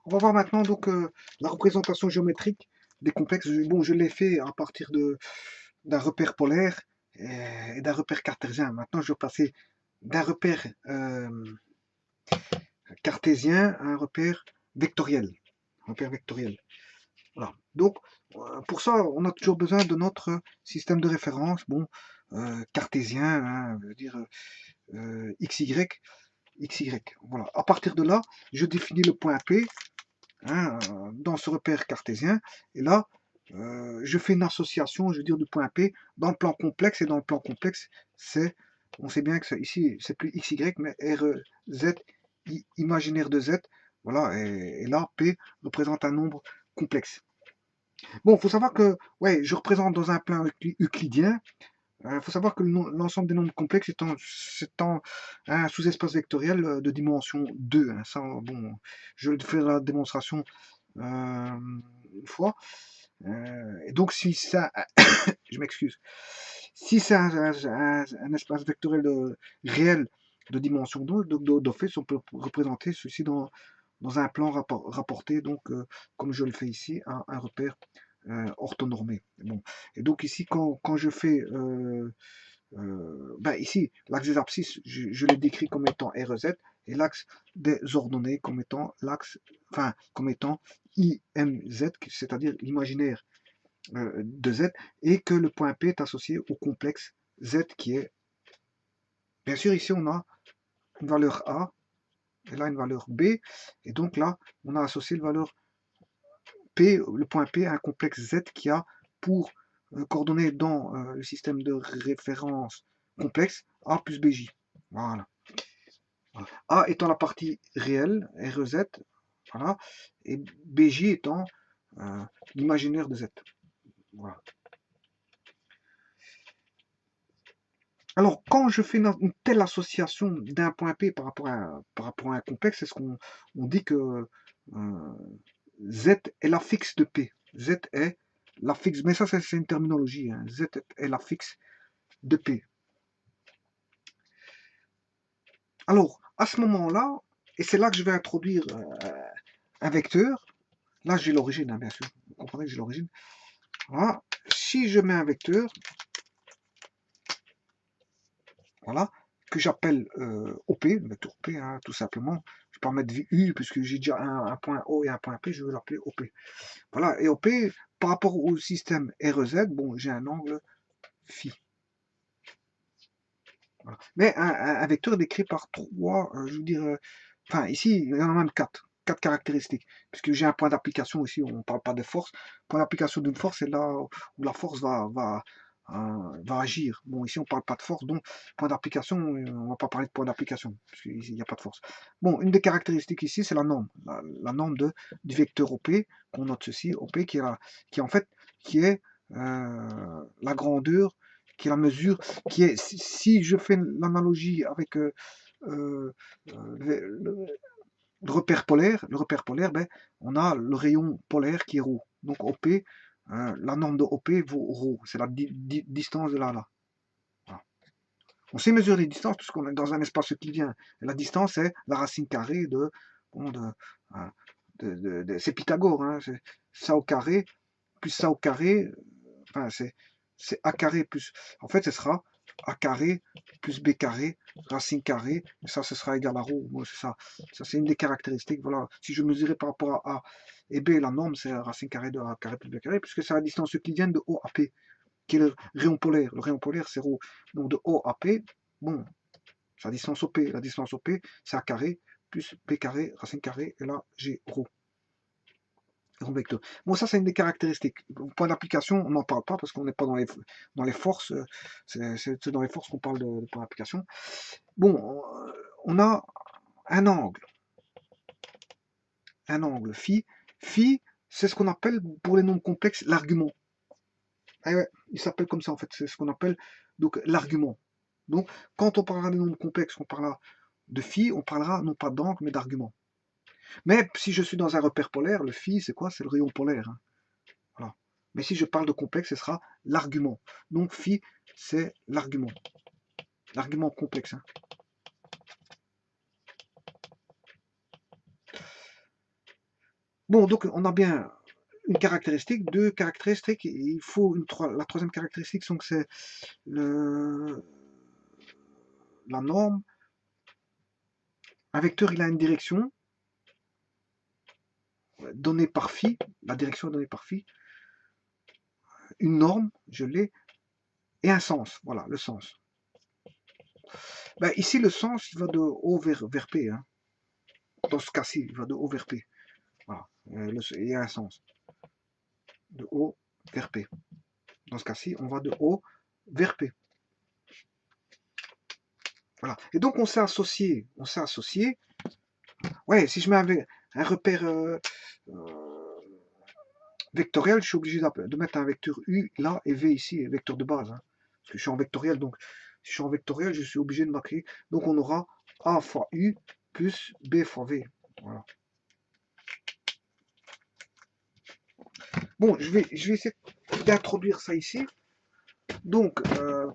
On va voir maintenant donc la représentation géométrique des complexes. Bon, je l'ai fait à partir d'un repère polaire et d'un repère cartésien. Maintenant, je vais passer d'un repère cartésien à un repère vectoriel. Repère vectoriel. Voilà. Donc, pour ça, on a toujours besoin de notre système de référence. Bon, cartésien, hein, veut dire XY, XY. Voilà. À partir de là, je définis le point P, hein, dans ce repère cartésien. Et là, je fais une association, je veux dire, du point P dans le plan complexe. Et dans le plan complexe, on sait bien que ici, c'est plus XY, mais RZ, imaginaire de Z. Voilà, et là, P représente un nombre complexe. Bon, il faut savoir que, ouais, je représente dans un plan euclidien. Il faut savoir que l'ensemble des nombres complexes étant un sous-espace vectoriel de dimension 2. Hein. Ça, bon, je vais faire la démonstration une fois. Et donc, si ça, je m'excuse, si c'est un espace vectoriel réel de dimension 2, d'office, on peut représenter ceci dans un plan rapporté, donc comme je le fais ici, un repère orthonormé. Bon. Et donc ici, quand je fais ben ici, l'axe des abscisses, je l'ai décrit comme étant RZ, et l'axe des ordonnées comme étant comme étant IMZ, c'est-à-dire l'imaginaire de Z, et que le point P est associé au complexe Z qui est, bien sûr, ici on a une valeur A, et là une valeur B, et donc là on a associé le valeur P, le point P à un complexe Z qui a pour coordonnées dans le système de référence complexe A plus BJ. Voilà. A étant la partie réelle, RZ, voilà, et BJ étant l'imaginaire de Z. Voilà. Alors, quand je fais une telle association d'un point P par rapport à un complexe, c'est ce qu'on dit que Z est l'affixe de P. Z est l'affixe, mais ça c'est une terminologie. Hein. Z est l'affixe de P. Alors, à ce moment-là, et c'est là que je vais introduire un vecteur. Là, j'ai l'origine, hein, bien sûr. Vous comprenez que j'ai l'origine. Voilà. Si je mets un vecteur, voilà, que j'appelle OP, le vecteur OP, hein, tout simplement. Je peux en mettre U, puisque j'ai déjà un point O et un point P, je vais l'appeler OP. Voilà, et OP, par rapport au système RZ, bon, j'ai un angle phi. Voilà. Mais un vecteur est décrit par trois, je veux dire, enfin, ici, il y en a même quatre caractéristiques, puisque j'ai un point d'application ici, on ne parle pas de force. Point d'application d'une force, c'est là où la force va agir. Bon, ici, on ne parle pas de force, donc point d'application, on ne va pas parler de point d'application, puisqu'il n'y a pas de force. Bon, une des caractéristiques ici, c'est la norme, la norme du vecteur OP, qu'on note ceci, OP, qui en fait, qui est la grandeur, qui est la mesure, qui est, si je fais l'analogie avec le repère polaire, ben, on a le rayon polaire qui est ρ. Donc OP, la norme de OP vaut ρ. C'est la distance de là à là. Voilà. On sait mesurer les distances puisqu'on est dans un espace euclidien. Et la distance, c'est la racine carrée c'est Pythagore. Hein, c'est ça au carré plus ça au carré. Enfin, c'est A carré plus. En fait, ce sera A carré plus B carré, racine carrée, et ça, ce sera égal à ρ. Bon, c'est ça. Ça, c'est une des caractéristiques. Voilà. Si je mesurais par rapport à A et B, la norme, c'est la racine carrée de A carré plus B carré, puisque c'est la distance euclidienne de O à P, qui est le rayon polaire. Le rayon polaire, c'est ρ. Donc de O à P, bon, c'est la distance OP. La distance OP, c'est A carré plus B carré, racine carrée, et là, j'ai ρ. Vecteur. Bon, ça, c'est une des caractéristiques. Point d'application, on n'en parle pas parce qu'on n'est pas dans les forces. C'est dans les forces qu'on parle de point d'application. Bon, on a un angle. Un angle phi. Phi, c'est ce qu'on appelle, pour les nombres complexes, l'argument. Ah ouais, il s'appelle comme ça, en fait. C'est ce qu'on appelle donc l'argument. Donc, quand on parlera des nombres complexes, on parlera de phi, on parlera non pas d'angle, mais d'argument. Mais si je suis dans un repère polaire, le phi, c'est quoi? C'est le rayon polaire. Hein. Voilà. Mais si je parle de complexe, ce sera l'argument. Donc phi, c'est l'argument. L'argument complexe. Hein. Bon, donc on a bien une caractéristique, deux caractéristiques, et il faut la troisième caractéristique, donc c'est la norme. Un vecteur, il a une direction donnée par phi, la direction est donnée par phi, une norme, je l'ai, et un sens, voilà, le sens. Ben, ici, le sens, il va de O vers P, hein. Dans ce cas-ci, il va de O vers P. Voilà, il y a un sens. De O vers P. Dans ce cas-ci, on va de O vers P. Voilà. Et donc, on s'est associé. Ouais, si je mets un repère vectoriel, je suis obligé de mettre un vecteur U là et V ici, vecteur de base. Hein, parce que je suis en vectoriel, donc si je suis en vectoriel, je suis obligé de marquer. Donc, on aura A fois U plus B fois V. Voilà. Bon, je vais essayer d'introduire ça ici. Donc,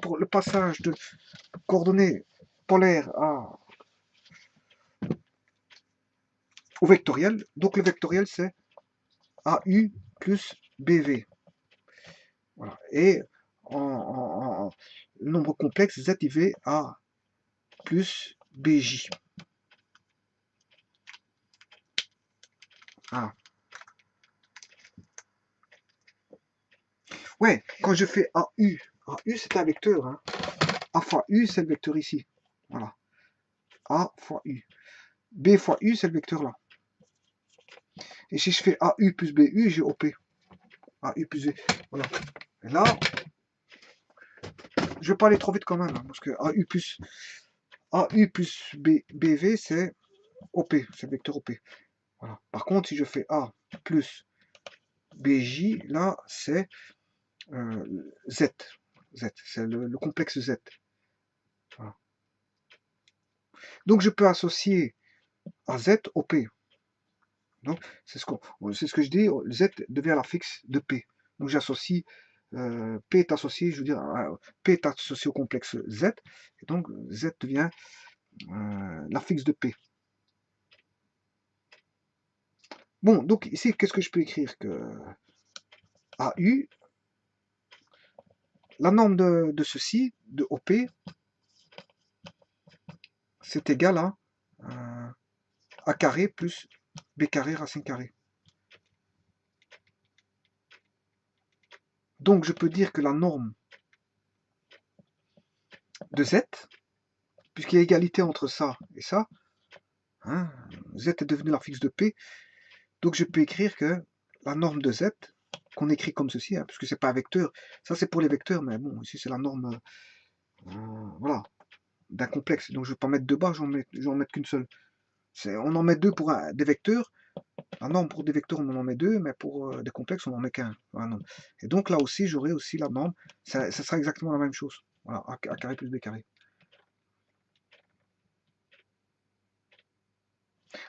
pour le passage de coordonnées polaires au vectoriel, donc le vectoriel c'est AU plus BV. Voilà. Et en nombre complexe, ZIV A plus BJ. Ah. Ouais, quand je fais AU c'est un vecteur. Hein. A fois U, c'est le vecteur ici. Voilà. A fois U. B fois U, c'est le vecteur là. Et si je fais AU plus BU, j'ai OP. AU plus B. Voilà. Et là, je ne vais pas aller trop vite quand même, hein, parce que AU plus BV, c'est OP, c'est le vecteur OP. Voilà. Par contre, si je fais A plus BJ, là, c'est Z. Z, c'est le complexe Z. Voilà. Donc, je peux associer à Z au P. Donc, c'est ce que je dis, Z devient la fixe de P. Donc, j'associe, P est associé, je veux dire, P est associé au complexe Z, et donc Z devient la fixe de P. Bon, donc ici, qu'est-ce que je peux écrire que AU, la norme de ceci, de OP, c'est égal à A carré plus B carré racine carrée. Donc je peux dire que la norme de Z, puisqu'il y a égalité entre ça et ça, hein, Z est devenu la fixe de P, donc je peux écrire que la norme de Z, qu'on écrit comme ceci, hein, puisque c'est pas un vecteur, ça c'est pour les vecteurs, mais bon, ici c'est la norme voilà, d'un complexe, donc je ne vais pas mettre deux barres, je vais en mettre qu'une seule. On en met deux pour des vecteurs. La norme pour des vecteurs, on en met deux, mais pour des complexes, on en met qu'un. Voilà, et donc là aussi, j'aurai aussi la norme. Ça sera exactement la même chose. Voilà, A carré plus B carré.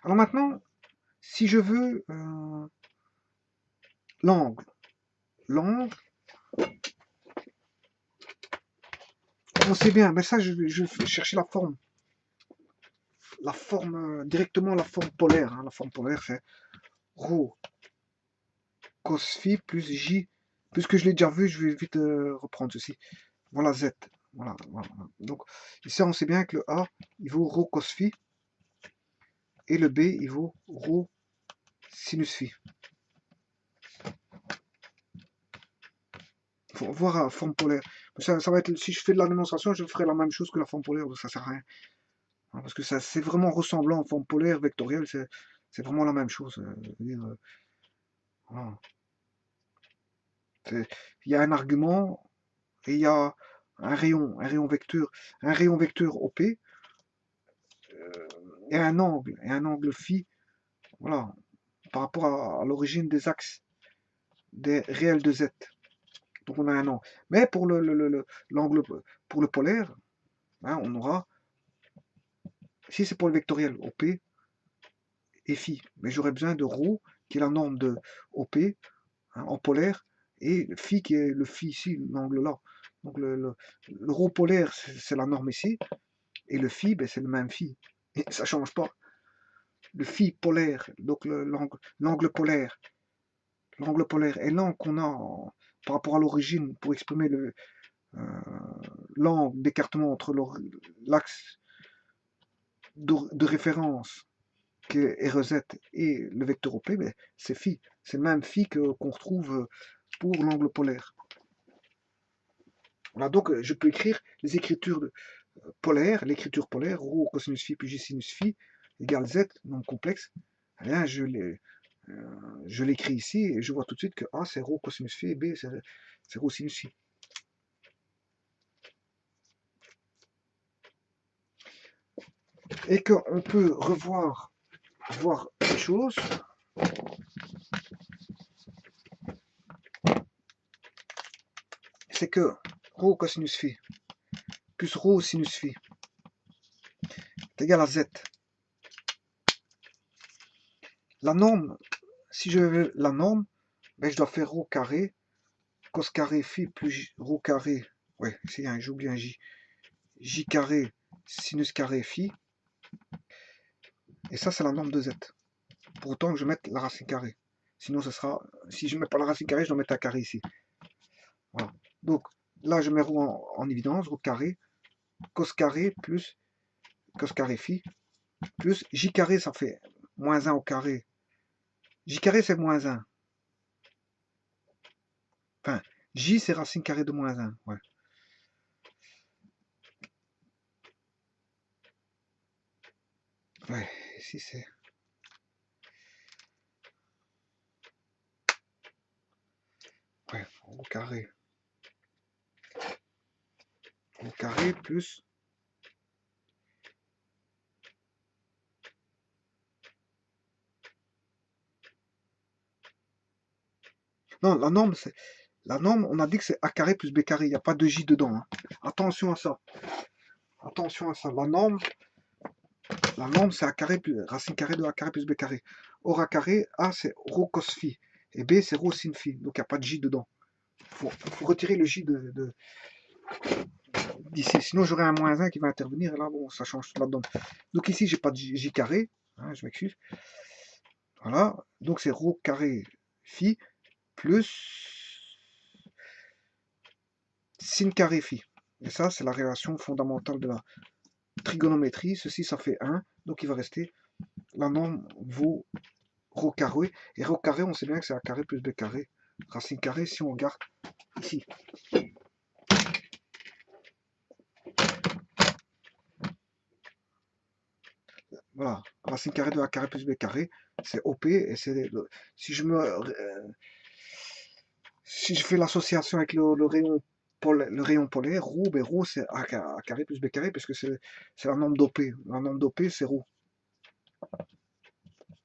Alors maintenant, si je veux l'angle. L'angle, on sait bien, mais ça, je vais chercher la forme. La forme, directement la forme polaire. Hein. La forme polaire, c'est ρ cos phi plus j. Puisque je l'ai déjà vu, je vais vite reprendre ceci. Voilà Z. Voilà, voilà. Donc ici, on sait bien que le A, il vaut ρ cos phi. Et le B, il vaut ρ sinus phi. Il faut voir la forme polaire. Ça va être, si je fais de la démonstration, je ferai la même chose que la forme polaire, donc ça sert à rien. Parce que c'est vraiment ressemblant en forme polaire, vectorielle, c'est vraiment la même chose. Voilà. Il y a un argument et il y a un rayon vecteur OP et un angle phi, voilà, par rapport à l'origine des axes des réels de Z. Donc on a un angle. Mais pour l'angle pour le polaire, hein, on aura, si c'est pour le vectoriel, OP et phi. Mais j'aurais besoin de ρ, qui est la norme de OP, hein, en polaire, et phi qui est le phi ici, l'angle là. Donc le ρ polaire, c'est la norme ici, et le phi, ben, c'est le même phi. Et ça ne change pas. le phi polaire, donc l'angle polaire. L'angle polaire est l'angle qu'on a par rapport à l'origine pour exprimer l'angle d'écartement entre l'axe de référence qui est RZ et le vecteur OP, ben, c'est phi. C'est le même phi qu'on retrouve pour l'angle polaire. Voilà, donc je peux écrire les écritures polaires, l'écriture polaire, ρ cosinus phi plus j sinus phi égale z, nombre complexe. Et là, je l'écris ici et je vois tout de suite que A c'est ρ cosinus phi et B c'est ρ sinus phi. Et qu'on peut voir les choses. C'est que ρ cosinus phi plus ρ sinus phi est égal à z. La norme, si je veux la norme, ben je dois faire ρ carré cos carré phi plus ρ carré, ouais, c'est un, j'oublie un j, j carré sinus carré phi, et ça c'est la norme de z. Pour autant que je mette la racine carrée. Sinon ce sera, si je ne mets pas la racine carrée, je dois mettre un carré ici. Voilà. Donc là je mets ρ en évidence, ρ carré, cos carré plus cos carré phi, plus j carré, ça fait moins 1 au carré. J carré c'est moins 1. Enfin, j c'est racine carrée de moins 1. Ouais. Ouais, ici c'est... Ouais, au carré. Au carré plus... Non, la norme, c'est... La norme, on a dit que c'est A carré plus B carré. Il n'y a pas de J dedans. Hein. Attention à ça. Attention à ça. La norme c'est A carré plus racine carrée de A carré plus B carré. Or A carré, A c'est ρ cos phi. Et B c'est ρ sin phi. Donc il n'y a pas de J dedans. Il faut retirer le J d'ici. Sinon j'aurai un moins 1 qui va intervenir. Et là, bon, ça change toute la donne. Donc ici, j'ai pas de J carré. Hein, je m'excuse. Voilà. Donc c'est ρ carré phi plus sin carré phi. Et ça, c'est la relation fondamentale de la trigonométrie. Ceci, ça fait 1. Donc il va rester, la norme vaut ρ carré. Et ρ carré, on sait bien que c'est A carré plus B carré. Racine carrée, si on regarde ici. Voilà. Racine carrée de A carré plus B carré, c'est OP. Et c'est si je fais l'association avec le rayon polaire, ρ, ben ρ c'est A carré plus B carré, puisque c'est la norme d'OP. La norme d'OP, c'est ρ.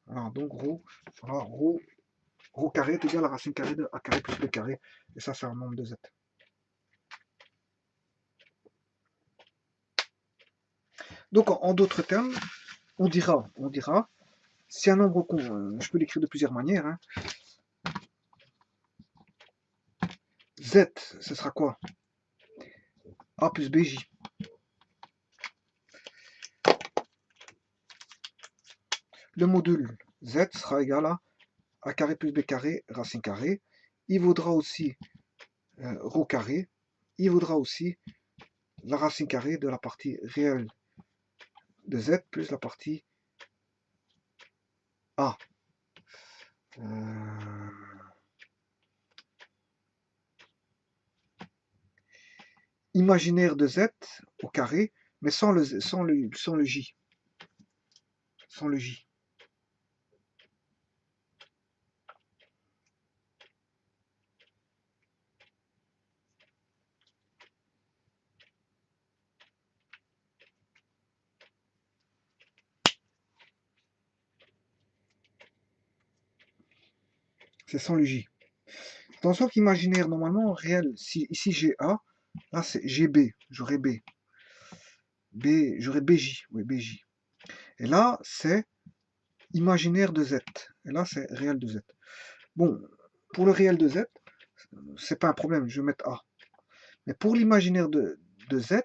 Alors, donc ρ, voilà, ρ carré est égal à la racine carrée de A carré plus B carré. Et ça, c'est un nombre de Z. Donc, en d'autres termes, on dira, si un nombre, je peux l'écrire de plusieurs manières. Hein. Z, ce sera quoi? A plus BJ. Le module Z sera égal à A carré plus B carré, racine carrée. Il vaudra aussi ρ carré. Il vaudra aussi la racine carrée de la partie réelle de Z plus la partie A. Imaginaire de Z au carré, mais sans le J. Sans le J. C'est sans le J. Attention qu'imaginaire, normalement, réel, si ici j'ai A, là c'est GB, j'aurai B. J'aurai BJ, oui, BJ. Et là, c'est imaginaire de Z. Et là, c'est réel de Z. Bon, pour le réel de Z, c'est pas un problème, je vais mettre A. Mais pour l'imaginaire de Z,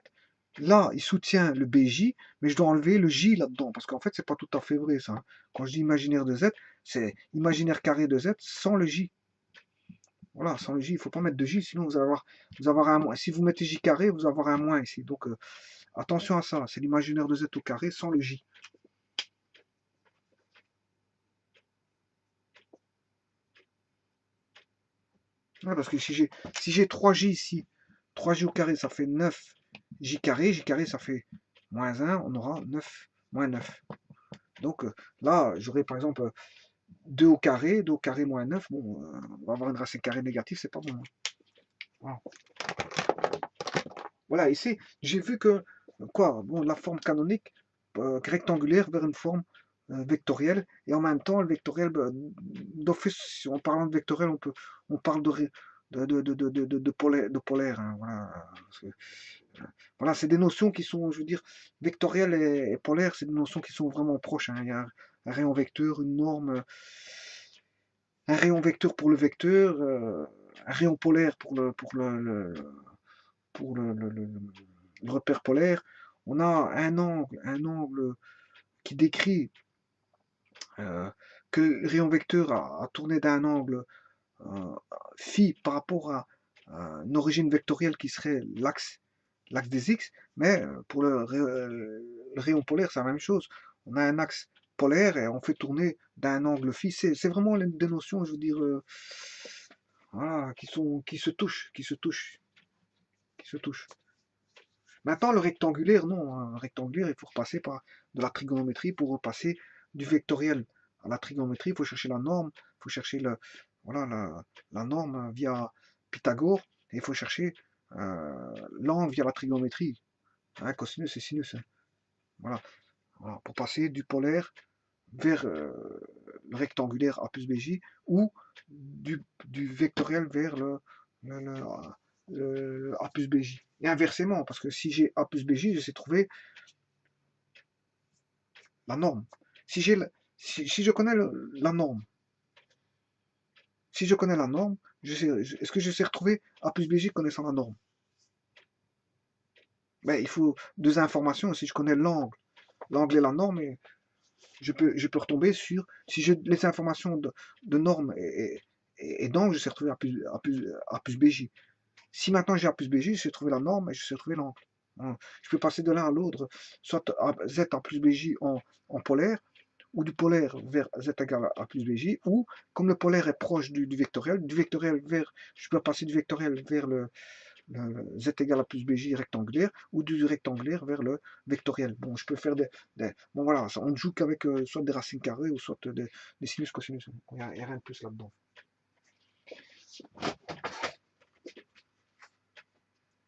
là, il soutient le BJ, mais je dois enlever le J là-dedans, parce qu'en fait, c'est pas tout à fait vrai, ça, hein. Quand je dis imaginaire de Z, c'est imaginaire carré de Z sans le J. Voilà, sans le J, il faut pas mettre de J, sinon vous allez avoir un moins. Si vous mettez J carré, vous allez avoir un moins ici. Donc, attention à ça, c'est l'imaginaire de Z au carré sans le J. Ouais, parce que si j'ai 3J ici, 3J au carré, ça fait 9J carré. J carré, ça fait moins 1, on aura 9, moins 9. Donc là, j'aurai par exemple 2 au carré moins 9. Bon, on va avoir une racine carrée négative, c'est pas bon, hein. Voilà. Voilà, ici, j'ai vu que, quoi, bon, la forme canonique, rectangulaire vers une forme vectorielle, et en même temps, le vectoriel, d'office, en parlant de vectoriel, on parle de polaire, hein, voilà, parce que, voilà, c'est des notions qui sont, je veux dire, vectoriel et polaire, c'est des notions qui sont vraiment proches, hein. Il y a un rayon vecteur, une norme, un rayon vecteur pour le vecteur, un rayon polaire pour le repère polaire. On a un angle qui décrit que le rayon vecteur a tourné d'un angle euh, phi par rapport à une origine vectorielle qui serait l'axe des x, mais pour le rayon polaire, c'est la même chose. On a un axe polaire et on fait tourner d'un angle phi. C'est vraiment des notions, je veux dire, voilà, qui se touchent. Maintenant, le rectangulaire, non, hein. Un rectangulaire, il faut repasser par de la trigonométrie pour repasser du vectoriel à la trigonométrie. Il faut chercher la norme, il faut chercher voilà, la norme via Pythagore, et il faut chercher l'angle via la trigonométrie, hein, cosinus et sinus, hein. Voilà. Voilà, pour passer du polaire vers le rectangulaire A plus BJ, ou du vectoriel vers le, le- A plus BJ. Et inversement, parce que si j'ai A plus BJ, j'essaie de trouver la norme. Si je connais la norme, si je connais la norme, est-ce que je sais retrouver A plus BJ connaissant la norme? Ben, il faut deux informations. Si je connais l'angle et la norme, je peux retomber sur, si j'ai les informations de norme et d'angle, je sais retrouver A plus BJ. Si maintenant j'ai A plus BJ, je sais trouver la norme et je sais trouver l'angle, hein. Je peux passer de l'un à l'autre, soit Z A plus BJ en polaire, ou du polaire vers Z égale A plus BJ, ou comme le polaire est proche du vectoriel vers, je peux passer du vectoriel vers le Z égale A plus BJ rectangulaire, ou du rectangulaire vers le vectoriel. Bon, je peux faire bon voilà, on ne joue qu'avec soit des racines carrées, ou soit des sinus, cosinus. Il n'y a rien de plus là-dedans.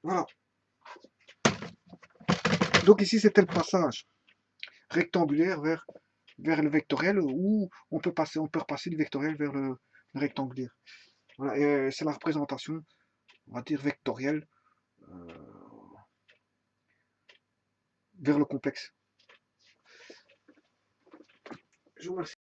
Voilà. Donc ici, c'était le passage rectangulaire vers le vectoriel, où on peut repasser du vectoriel vers le rectangulaire. Voilà, et c'est la représentation, on va dire, vectorielle euh, vers le complexe. Je vous remercie.